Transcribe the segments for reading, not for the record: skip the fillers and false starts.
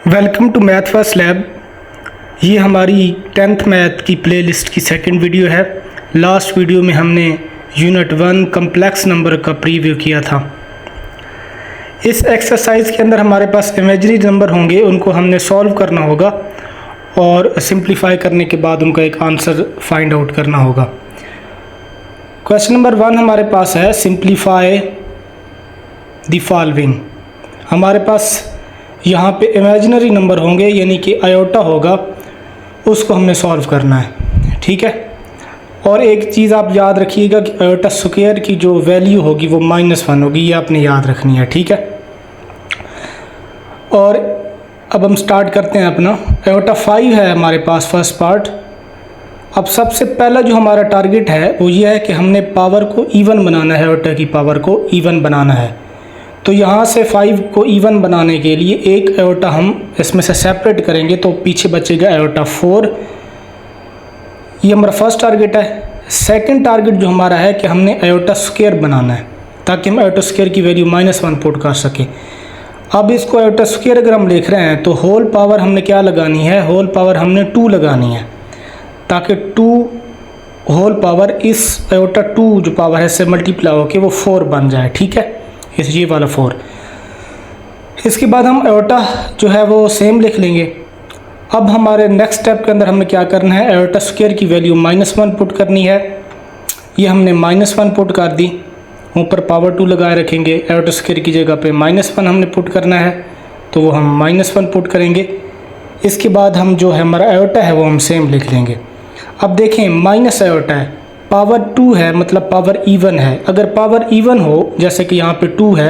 Welcome to math first lab. ये हमारी 10th math की प्लेलिस्ट की सेकंड वीडियो है। लास्ट वीडियो में हमने यूनिट 1 कम्प्लेक्स नंबर का प्रीव्यू किया था। इस एक्सरसाइज के अंदर हमारे पास इमेजिनरी नंबर होंगे, उनको हमने सॉल्व करना होगा और सिंप्लीफाई करने के बाद उनका एक आंसर फाइंड आउट करना होगा। क्वेश्चन नंबर 1 हमारे पास है सिंप्लीफाई द फॉलोइंग। हमारे पास यहाँ पे इमेजिनरी नंबर होंगे यानी कि आयोटा होगा, उसको हमने सॉल्व करना है। ठीक है। और एक चीज़ आप याद रखिएगा कि आयोटा स्क्वायर की जो वैल्यू होगी वो -1 होगी, ये आपने याद रखनी है। ठीक है। और अब हम स्टार्ट करते हैं अपना। आयोटा 5 है हमारे पास फर्स्ट पार्ट। अब सबसे पहला जो हमारा टारगेट है वो ये है कि हमने पावर को इवन बनाना है, आयोटा की पावर को इवन बनाना है। तो यहाँ से 5 को इवन बनाने के लिए एक आयोटा हम इसमें से सेपरेट करेंगे तो पीछे बचेगा आयोटा 4। ये हमारा फर्स्ट टारगेट है। सेकंड टारगेट जो हमारा है कि हमने आयोटा स्क्वायर बनाना है ताकि हम आयोटा स्क्वायर की वैल्यू -1 पुट कर सकें। अब इसको आयोटा स्क्वायर अगर हम लिख रहे हैं तो होल पावर हमने क्या लगानी है, होल पावर हमने 2 लगानी है ताकि 2 होल पावर इस आयोटा 2 जो पावर है इससे मल्टीप्लाई होकर वो 4 बन जाए। ठीक है, ये वाला 4। इसके बाद हम आयोटा जो है वो सेम लिख लेंगे। अब हमारे नेक्स्ट स्टेप के अंदर हमने क्या करना है, आयोटा स्क्वायर की वैल्यू -1 पुट करनी है। ये हमने -1 पुट कर दी, ऊपर पावर 2 लगाए रखेंगे। आयोटा स्क्वायर की जगह पे -1 हमने पुट करना है तो वो हम -1 पुट करेंगे। इसके बाद हम जो है हमारा आयोटा है वो हम सेम लिख लेंगे। अब देखें माइनस आयोटा है, पावर 2 है मतलब पावर इवन है। अगर पावर इवन हो जैसे कि यहाँ पे 2 है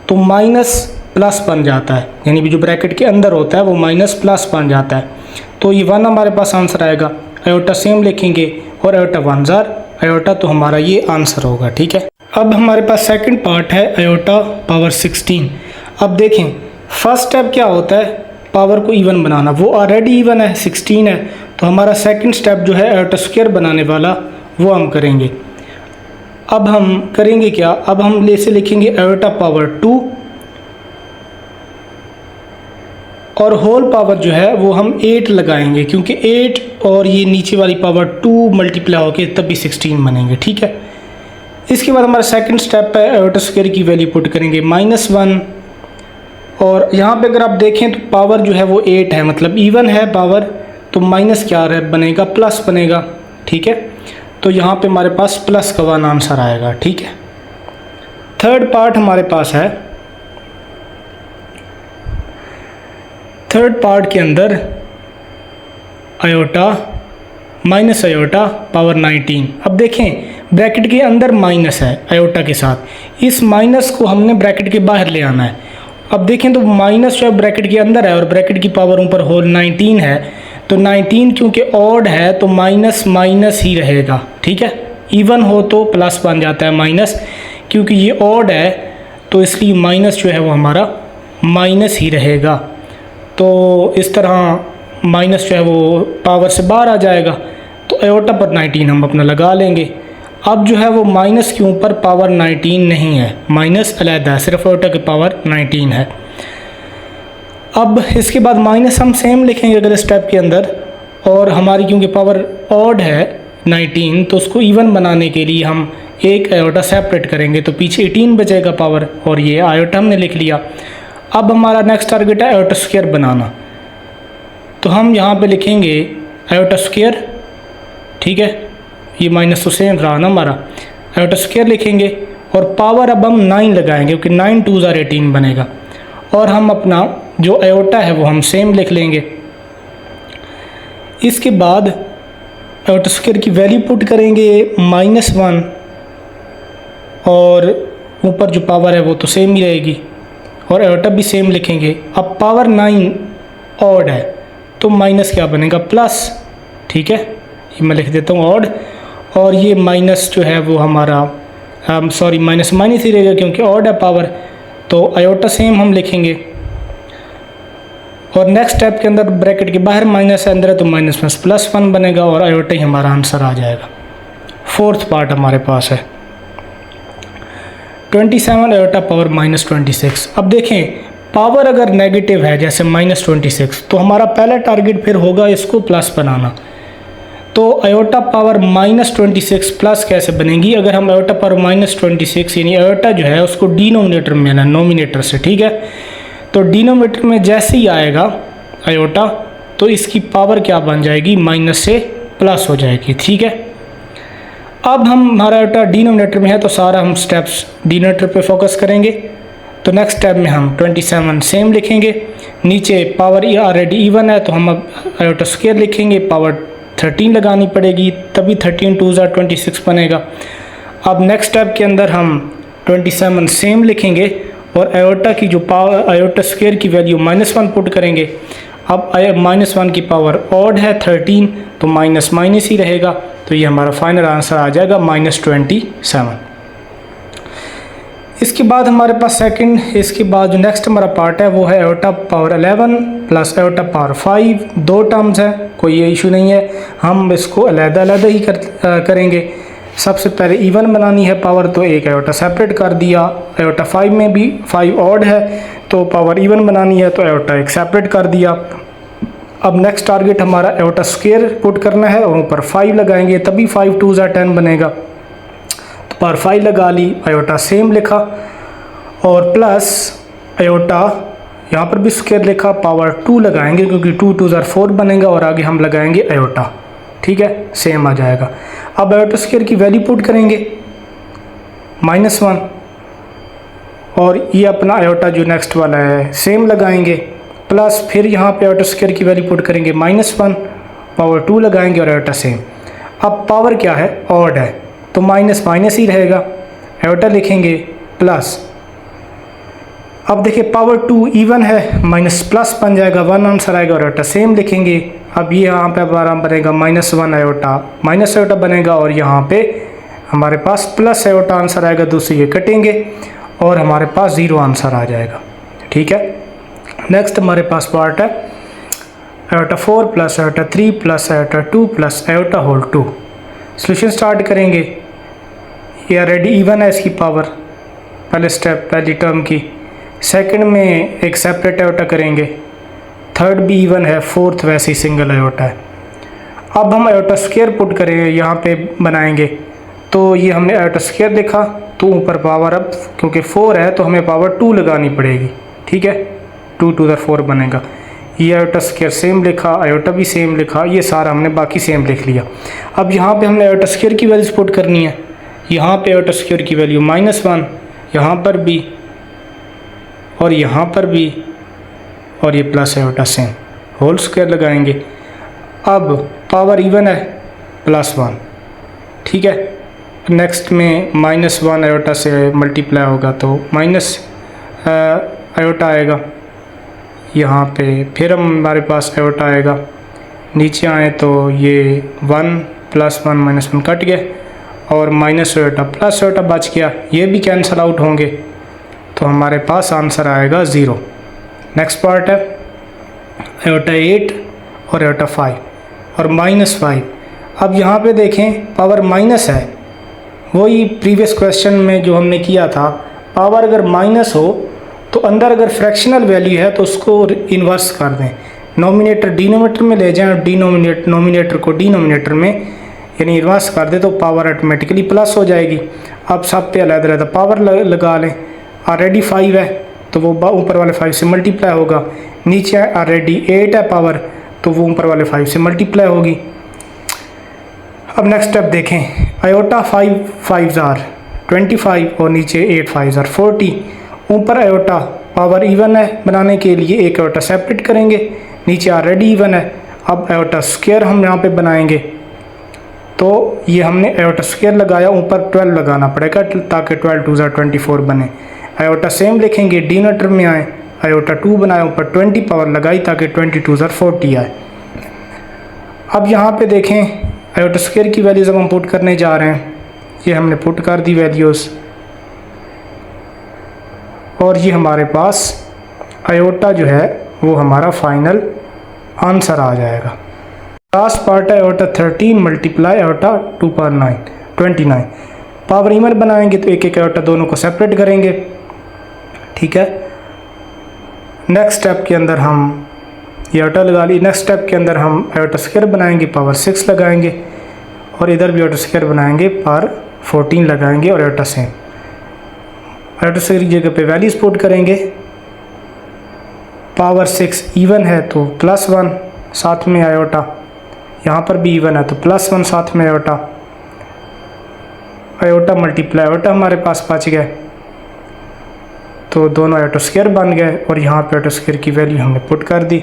तो माइनस प्लस बन जाता है, यानी भी जो ब्रैकेट के अंदर होता है वो माइनस प्लस बन जाता है। तो ये 1 हमारे पास आंसर आएगा। आयोटा सेम लिखेंगे और आयोटा 1 जार आयोटा, तो हमारा ये आंसर होगा। ठीक है। अब हमारे पास सेकंड पार्ट है आयोटा पावर 16। अब देखें फर्स्ट स्टेप क्या होता है, पावर को इवन बनाना। वो ऑलरेडी इवन है, 16 है। तो हमारा सेकंड स्टेप जो है आयोटा स्क्वायर बनाने वाला वो हम करेंगे। अब हम करेंगे क्या, अब हम ऐसे लिखेंगे आयोटा पावर 2 और होल पावर जो है वो हम 8 लगाएंगे क्योंकि 8 और ये नीचे वाली पावर 2 मल्टीप्लाई होकर तभी 16 बनेंगे। ठीक है। इसके बाद हमारा सेकंड स्टेप है आयोटा स्क्वायर की वैल्यू पुट करेंगे -1। और यहाँ पे अगर आप देखें तो पावर जो है वो 8 है मतलब इवन है पावर, तो माइनस क्या बनेगा, प्लस बनेगा। ठीक है। तो यहाँ पे हमारे पास प्लस का 1 आंसर आएगा। ठीक है। थर्ड पार्ट हमारे पास है, थर्ड पार्ट के अंदर आयोटा माइनस आयोटा पावर 19। अब देखें ब्रैकेट के अंदर माइनस है आयोटा के साथ, इस माइनस को हमने ब्रैकेट के बाहर ले आना है। अब देखें तो माइनस जो है ब्रैकेट के अंदर है और ब्रैकेट की पावर ऊपर होल 19 है, तो 19 क्योंकि ऑड है तो माइनस माइनस ही रहेगा। ठीक है। इवन हो तो प्लस बन जाता है माइनस, क्योंकि ये ऑड है तो इसलिए माइनस जो है वो हमारा माइनस ही रहेगा। तो इस तरह माइनस जो है वो पावर से बाहर आ जाएगा। तो आयोटा पर 19 हम अपना लगा लेंगे। अब जो है वो माइनस के ऊपर पावर 19 नहीं है, माइनस अलहदा है, सिर्फ आयोटा की पावर 19 है। अब इसके बाद माइनस हम सेम लिखेंगे अगले स्टेप के अंदर, और हमारी क्योंकि पावर ऑड है 19 तो उसको इवन बनाने के लिए हम एक आयोटा सेपरेट करेंगे तो पीछे 18 बचेगा पावर, और ये आयोटा हमने लिख लिया। अब हमारा नेक्स्ट टारगेट है आयोटा स्क्वायर बनाना, तो हम यहाँ पे लिखेंगे आयोटा स्क्वायर। ठीक है। ये माइनस तो सेम रहा ना हमारा, आयोटा स्क्वायर लिखेंगे और पावर अब हम 9 लगाएंगे क्योंकि 9 2 जार 18 बनेगा। और हम अपना जो आयोटा है वो हम सेम लिख लेंगे। इसके बाद आयोटा स्क्वायर की वैल्यू पुट करेंगे -1 और ऊपर जो पावर है वो तो सेम ही रहेगी और आयोटा भी सेम लिखेंगे। अब पावर 9 ऑड है तो माइनस क्या बनेगा, प्लस। ठीक है। ये मैं लिख देता हूँ ऑड, और ये माइनस जो है वो हमारा सॉरी माइनस माइनस ही रहेगा क्योंकि ऑड है पावर, तो आयोटा सेम हम लिखेंगे। और नेक्स्ट स्टेप के अंदर ब्रैकेट के बाहर माइनस है, अंदर है तो माइनस प्लस 1 बनेगा और आयोटा ही हमारा आंसर आ जाएगा। फोर्थ पार्ट हमारे पास है 27 आयोटा पावर -26। अब देखें पावर अगर नेगेटिव है जैसे -26, तो हमारा पहला टारगेट फिर होगा इसको प्लस बनाना। तो आयोटा पावर -26 प्लस कैसे बनेगी? अगर हम आयोटा पावर -26 यानी आयोटा जो है उसको डिनोमिनेटर में लेना, नोमिनेटर से, ठीक है। तो डिनोमिनेटर में जैसे ही आएगा आयोटा तो इसकी पावर क्या बन जाएगी? माइनस से प्लस हो जाएगी, ठीक है। अब हम हमारा आयोटा डिनोमिनेटर में है तो सारा हम स्टेप्स डिनोमिनेटर पे फोकस करेंगे। तो नेक्स्ट स्टेप में हम 27 सेम लिखेंगे, नीचे पावर ऑलरेडी इवन है तो हम अब आयोटा स्क्वायर लिखेंगे, पावर 13 लगानी पड़ेगी, तभी 13 2 26 बनेगा। अब नेक्स्ट स्टेप के अंदर हम 27 सेम लिखेंगे और आयोटा की जो पावर आयोटा स्क्वायर की वैल्यू -1 पुट करेंगे। अब -1 की पावर ऑड है 13 तो माइनस माइनस ही रहेगा, तो ये हमारा फाइनल आंसर आ जाएगा -27। इसके बाद हमारे पास सेकंड, इसके बाद जो नेक्स्ट हमारा पार्ट है वो है iota power 11 plus iota power 5, दो टर्म्स है, कोई ये इशू नहीं है, हम इसको अलग-अलग ही करेंगे। सबसे पहले इवन बनानी है पावर, तो एक आयोटा सेपरेट कर दिया। आयोटा 5 में भी 5 ऑड है तो पावर इवन बनानी है तो आयोटा एक सेपरेट कर दिया। अब नेक्स्ट टारगेट हमारा आयोटा स्क्वायर पुट करना है और ऊपर 5 लगाएंगे, तभी 5 2 10 बनेगा। तो पावर 5 लगा ली, आयोटा सेम लिखा और प्लस आयोटा यहाँ पर भी स्क्वायर लिखा, पावर 2 लगाएंगे क्योंकि 2 2 4 बनेगा और आगे हम लगाएंगे आयोटा, ठीक है, सेम आ जाएगा। अब आयोटा स्क्वायर की वैल्यू पुट करेंगे -1 और ये अपना आयोटा जो नेक्स्ट वाला है सेम लगाएंगे, प्लस फिर यहाँ पे आयोटा स्क्वायर की वैल्यू पुट करेंगे -1, पावर 2 लगाएंगे और आयोटा सेम। अब पावर क्या है? ऑड है तो माइनस माइनस ही रहेगा, आयोटा लिखेंगे प्लस। अब देखिए पावर 2 इवन है, माइनस प्लस बन जाएगा, 1 आंसर आएगा और आयोटा सेम लिखेंगे। अब ये यहाँ पे हमारा बनेगा -1 आयोटा, माइनस आयोटा बनेगा और यहाँ पे हमारे पास प्लस आयोटा आंसर आएगा, दूसरी ये कटेंगे और हमारे पास 0 आंसर आ जाएगा, ठीक है। नेक्स्ट हमारे पास पार्ट है iota 4 plus iota 3 plus iota 2 plus iota whole 2। Solution start करेंगे, ये ऑलरेडी इवन है इसकी पावर, पहले स्टेप पहली टर्म की। सेकंड में एक सेपरेट आयोटा करेंगे, थर्ड भी इवन है, फोर्थ वैसे ही सिंगल आयोटा है। अब हम आयोटा स्क्वायर पुट करेंगे, यहाँ पे बनाएंगे, तो ये हमने आयोटा स्क्वायर लिखा तो ऊपर पावर, अब क्योंकि 4 है तो हमें पावर 2 लगानी पड़ेगी, ठीक है, 2 2 4 बनेगा। ये आयोटा स्क्वायर सेम लिखा, आयोटा भी सेम लिखा, ये सारा हमने बाकी सेम लिख लिया। अब यहाँ पे हमने आयोटा स्क्वायर की वैल्यूज पुट करनी है, यहाँ पे आयोटा स्क्वायर की वैल्यू -1, यहाँ पर भी और यहाँ पर भी, और ये plus iota same, whole square लगाएंगे। अब पावर इवन है +1, ठीक है। नेक्स्ट में -1 आयोटा से मल्टीप्लाई होगा तो माइनस आयोटा आएगा, यहाँ पे फिर हमारे पास आयोटा आएगा, नीचे आए तो ये 1 +1 -1 कट गया और माइनस आयोटा प्लस आयोटा बच गया, ये भी कैंसिल आउट होंगे तो हमारे पास आंसर आएगा 0। नेक्स्ट पार्ट है आयोटा 8 और आयोटा 5 और -5। अब यहाँ पे देखें पावर माइनस है, वही प्रीवियस क्वेश्चन में जो हमने किया था, पावर अगर माइनस हो तो अंदर अगर फ्रैक्शनल वैल्यू है तो उसको इन्वर्स कर दें, नोमिनेटर डिनोमिनेटर में ले जाएं और नोमिनेटर को डिनोमिनेटर में यानी इन्वर्स कर दे तो पावर ऑटोमेटिकली प्लस हो जाएगी। अब सब पे अलग-अलग पावर लगा लें, ऑलरेडी 5 है तो वो ऊपर वाले 5 से मल्टीप्लाई होगा, नीचे ऑलरेडी 8 है पावर तो वो ऊपर वाले 5 से मल्टीप्लाई होगी। अब नेक्स्ट स्टेप देखें, आयोटा 5 5s are 25 और नीचे 8 5s are 40। ऊपर आयोटा पावर इवन है, बनाने के लिए एक आयोटा सेपरेट करेंगे, नीचे ऑलरेडी इवन है। अब आयोटा स्क्वायर हम यहाँ पे बनाएंगे तो ये हमने आयोटा स्क्वायर लगाया, ऊपर 12 लगाना पड़ेगा ताकि 12 2 24 बने। आयोटा सेम लिखेंगे, डिनोमिनेटर में आए, आयोटा 2 बनाए, ऊपर 20 पावर लगाई ताकि 20 2 40 आए। अब यहाँ पे देखें आयोटा स्क्वायर की वैल्यूज़ अब हम पुट करने जा रहे हैं, ये हमने पुट कर दी वैल्यूज़ और ये हमारे पास आयोटा जो है वो हमारा फाइनल आंसर आ जाएगा। लास्ट पार्ट है iota 13 multiply iota 2 power 9 29। Power even बनाएंगे तो एक एक आयोटा दोनों को सेपरेट करेंगे, ठीक है। नेक्स्ट स्टेप के अंदर हम ये आयोटा लगा ली। नेक्स्ट स्टेप के अंदर हम आयोटा स्क्वायर बनाएंगे, पावर 6 लगाएंगे और इधर भी आयोटा स्क्वायर बनाएंगे, पावर 14 लगाएंगे और आयोटा से आयोटा स्क्वायर की जगह पे वैल्यूज पुट करेंगे। पावर 6 इवन है तो +1 साथ में आयोटा, यहाँ पर भी इवन है तो +1 साथ में आयोटा, आयोटा मल्टीप्लाई आयोटा हमारे पास बच गए, तो दोनों आयोटा स्क्वायर बन गए और यहाँ पे आयोटा स्क्वायर की वैल्यू हमने पुट कर दी।